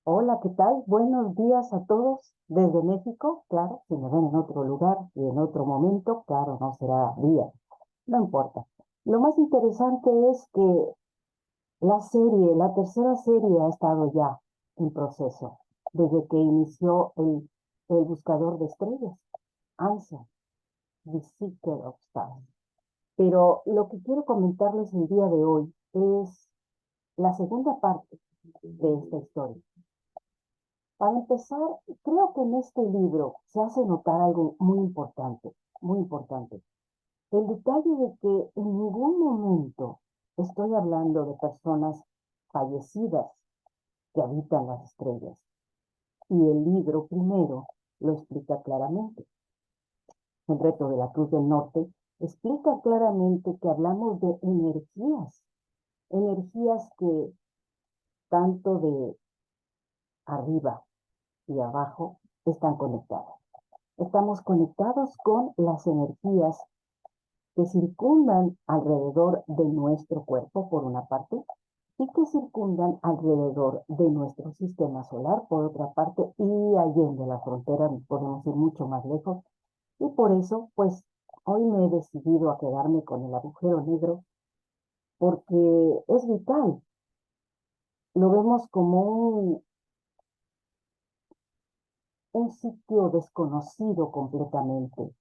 Hola, ¿qué tal? Buenos días a todos desde México. Claro, si me ven en otro lugar y en otro momento, claro, no será día. No importa. Lo más interesante es que la tercera serie ha estado ya en proceso desde que inició el buscador de estrellas, ANSA, The Seeker of Stars. Pero lo que quiero comentarles el día de hoy es la segunda parte de esta historia. Para empezar, creo que en este libro se hace notar algo muy importante, muy importante. El detalle de que en ningún momento estoy hablando de personas fallecidas que habitan las estrellas. Y el libro primero lo explica claramente. El reto de la Cruz del Norte explica claramente que hablamos de energías que tanto de arriba y abajo están conectadas. Estamos conectados con las energías que circundan alrededor de nuestro cuerpo, por una parte, y que circundan alrededor de nuestro sistema solar, por otra parte, y allende la frontera podemos ir mucho más lejos. Y por eso, pues, hoy me he decidido a quedarme con el agujero negro, porque es vital. Lo vemos como un sitio desconocido completamente,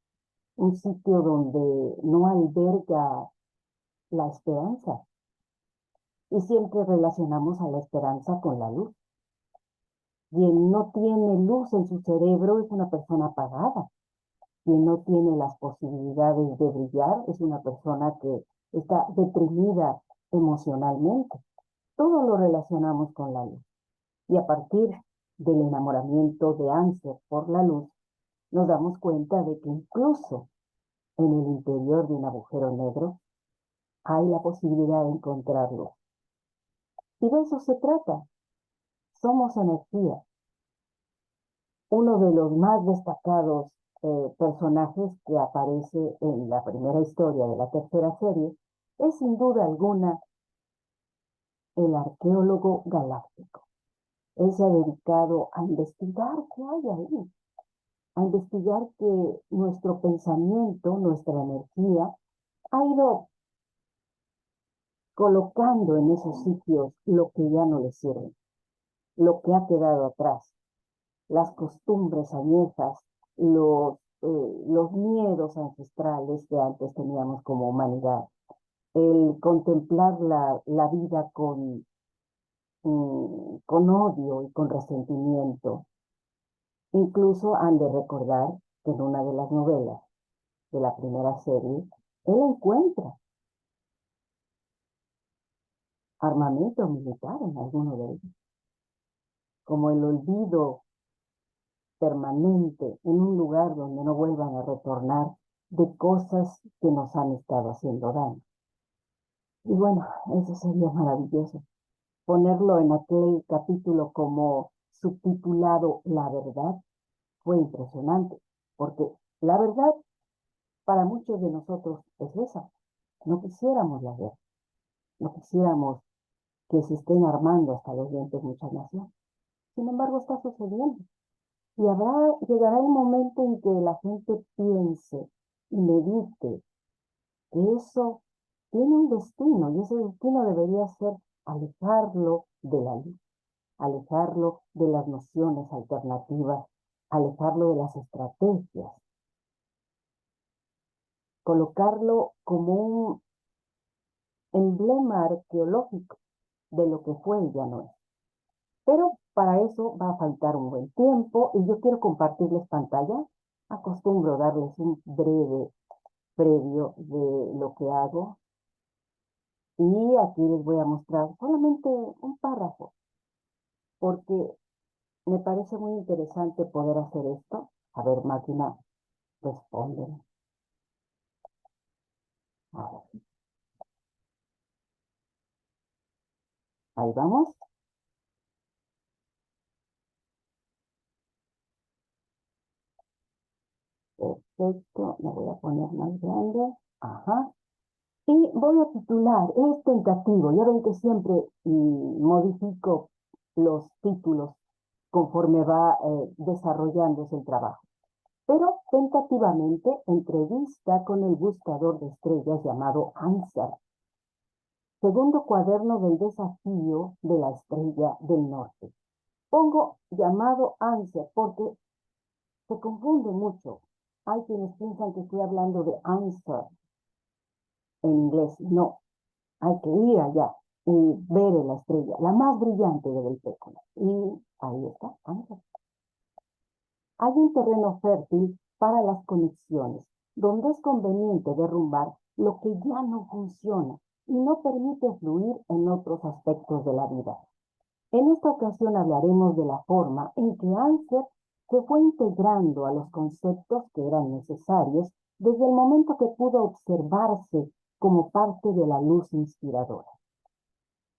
un sitio donde no alberga la esperanza. Y siempre relacionamos a la esperanza con la luz. Quien no tiene luz en su cerebro es una persona apagada. Quien no tiene las posibilidades de brillar es una persona que está deprimida emocionalmente. Todo lo relacionamos con la luz. Y a partir del enamoramiento de Ansel por la luz, nos damos cuenta de que incluso en el interior de un agujero negro hay la posibilidad de encontrarlo. Y de eso se trata. Somos energía. Uno de los más destacados personajes que aparece en la primera historia de la tercera serie es sin duda alguna el arqueólogo galáctico. Él se ha dedicado a investigar qué hay ahí, a investigar que nuestro pensamiento, nuestra energía, ha ido colocando en esos sitios lo que ya no le sirve, lo que ha quedado atrás, las costumbres añejas, los miedos ancestrales que antes teníamos como humanidad, el contemplar la vida con odio y con resentimiento. Incluso han de recordar que en una de las novelas de la primera serie, él encuentra armamento militar en alguno de ellos, como el olvido permanente en un lugar donde no vuelvan a retornar de cosas que nos han estado haciendo daño. Y bueno, eso sería maravilloso. Ponerlo en aquel capítulo como subtitulado La verdad fue impresionante, porque la verdad para muchos de nosotros es esa. No quisiéramos la guerra, no quisiéramos que se estén armando hasta los dientes muchas naciones. Sin embargo, está sucediendo. Y llegará el momento en que la gente piense y medite que eso tiene un destino y ese destino debería ser alejarlo de la luz, alejarlo de las nociones alternativas, alejarlo de las estrategias, colocarlo como un emblema arqueológico de lo que fue y ya no es. Pero para eso va a faltar un buen tiempo y yo quiero compartirles pantalla. Acostumbro darles un breve previo de lo que hago y aquí les voy a mostrar solamente un párrafo porque me parece muy interesante poder hacer esto. A ver, máquina, responde. A ver, ahí vamos. Perfecto, me voy a poner más grande. Ajá. Y voy a titular, es tentativo. Ya ven que siempre modifico los títulos conforme va desarrollándose el trabajo. Pero tentativamente entrevista con el buscador de estrellas llamado Ansar. Segundo cuaderno del desafío de la estrella del norte. Pongo llamado Ansar porque se confunde mucho. Hay quienes piensan que estoy hablando de Ansar en inglés. No, hay que ir allá y ver la estrella, la más brillante de Belpécora. Y ahí está, Ansar. Hay un terreno fértil para las conexiones, donde es conveniente derrumbar lo que ya no funciona y no permite fluir en otros aspectos de la vida. En esta ocasión hablaremos de la forma en que Ansar se fue integrando a los conceptos que eran necesarios desde el momento que pudo observarse como parte de la luz inspiradora,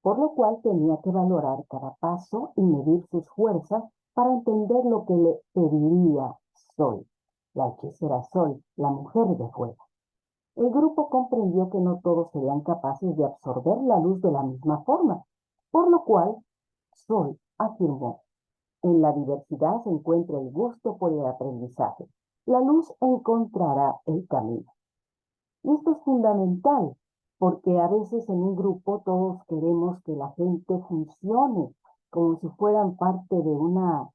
por lo cual tenía que valorar cada paso y medir sus fuerzas para entender lo que le pediría Sol, la hechicera Sol, la mujer de fuego. El grupo comprendió que no todos serían capaces de absorber la luz de la misma forma, por lo cual Sol afirmó: en la diversidad se encuentra el gusto por el aprendizaje. La luz encontrará el camino. Y esto es fundamental, porque a veces en un grupo todos queremos que la gente funcione como si fueran parte de una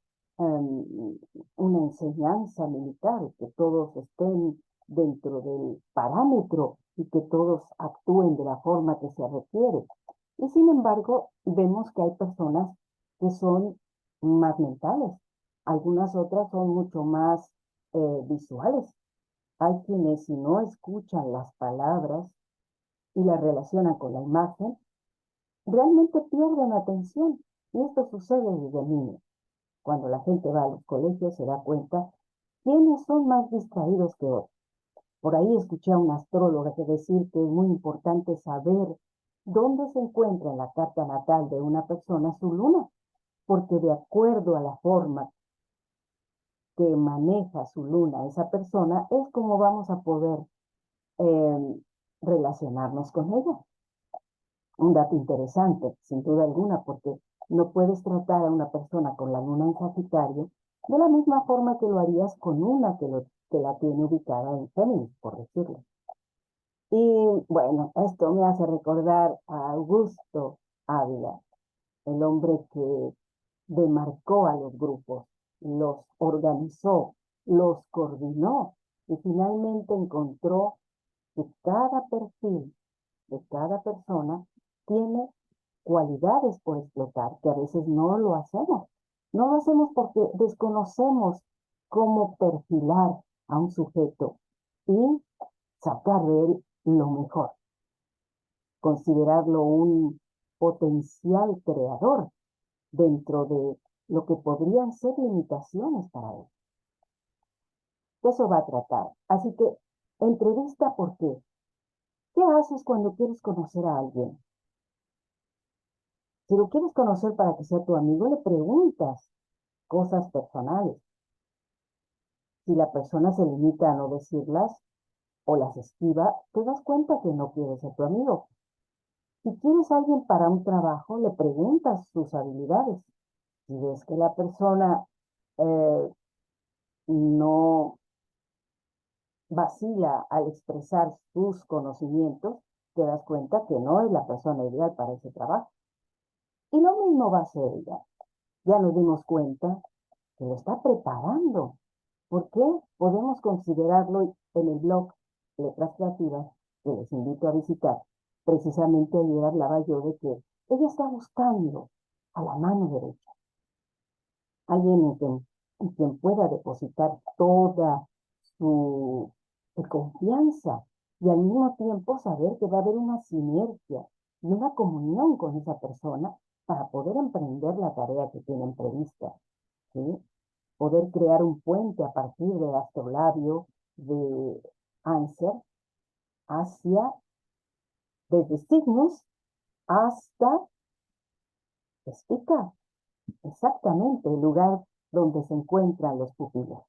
enseñanza militar, que todos estén dentro del parámetro y que todos actúen de la forma que se requiere. Y sin embargo, vemos que hay personas que son más mentales, algunas otras son mucho más visuales. Hay quienes, si no escuchan las palabras y las relacionan con la imagen, realmente pierden atención. Y esto sucede desde niños. Cuando la gente va a los colegios se da cuenta quiénes son más distraídos que otros. Por ahí escuché a una astróloga que decir que es muy importante saber dónde se encuentra en la carta natal de una persona su luna, porque de acuerdo a la forma que maneja su luna esa persona, es como vamos a poder relacionarnos con ella. Un dato interesante, sin duda alguna, porque no puedes tratar a una persona con la luna en Sagitario de la misma forma que lo harías con una que la tiene ubicada en Géminis, por decirlo. Y bueno, esto me hace recordar a Augusto Ávila, el hombre que demarcó a los grupos, los organizó, los coordinó y finalmente encontró que cada perfil de cada persona tiene cualidades por explotar, que a veces no lo hacemos. No lo hacemos porque desconocemos cómo perfilar a un sujeto y sacar de él lo mejor, considerarlo un potencial creador dentro de lo que podrían ser limitaciones para él. Eso va a tratar. Así que, entrevista, ¿por qué? ¿Qué haces cuando quieres conocer a alguien? Si lo quieres conocer para que sea tu amigo, le preguntas cosas personales. Si la persona se limita a no decirlas o las esquiva, te das cuenta que no quiere ser tu amigo. Si quieres a alguien para un trabajo, le preguntas sus habilidades. Si ves que la persona no vacila al expresar sus conocimientos, te das cuenta que no es la persona ideal para ese trabajo. Y lo mismo va a ser ella. Ya nos dimos cuenta que lo está preparando. ¿Por qué? Podemos considerarlo en el blog Letras Creativas, que les invito a visitar. Precisamente ayer hablaba yo de que ella está buscando a la mano derecha alguien en quien pueda depositar toda su confianza y al mismo tiempo saber que va a haber una sinergia y una comunión con esa persona para poder emprender la tarea que tienen prevista, ¿sí? Poder crear un puente a partir del astrolabio de Ansar hacia, desde signos hasta Spica, exactamente el lugar donde se encuentran los pupilos.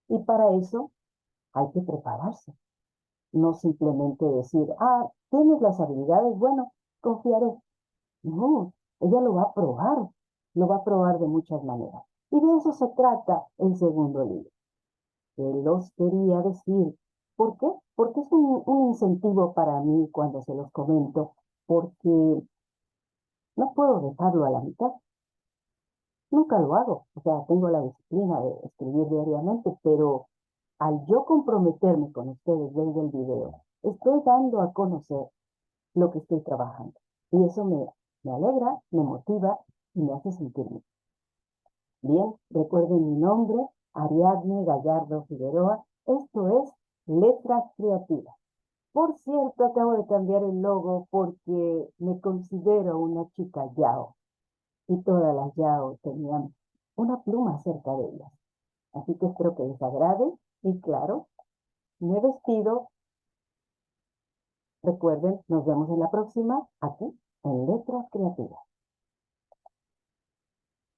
Y para eso hay que prepararse, no simplemente decir, tienes las habilidades, bueno, confiaré. No, ella lo va a probar de muchas maneras. Y de eso se trata el segundo libro. Que los quería decir. ¿Por qué? Porque es un incentivo para mí cuando se los comento, porque no puedo dejarlo a la mitad. Nunca lo hago. O sea, tengo la disciplina de escribir diariamente, pero al yo comprometerme con ustedes desde el video, estoy dando a conocer lo que estoy trabajando. Y eso me alegra, me motiva y me hace sentirme bien. Recuerden mi nombre, Ariadne Gallardo Figueroa. Esto es Letras Creativas. Por cierto, acabo de cambiar el logo porque me considero una chica yao y todas las yao tenían una pluma cerca de ellas. Así que espero que les agrade y claro, me despido. Recuerden, nos vemos en la próxima aquí en Letras Creativas.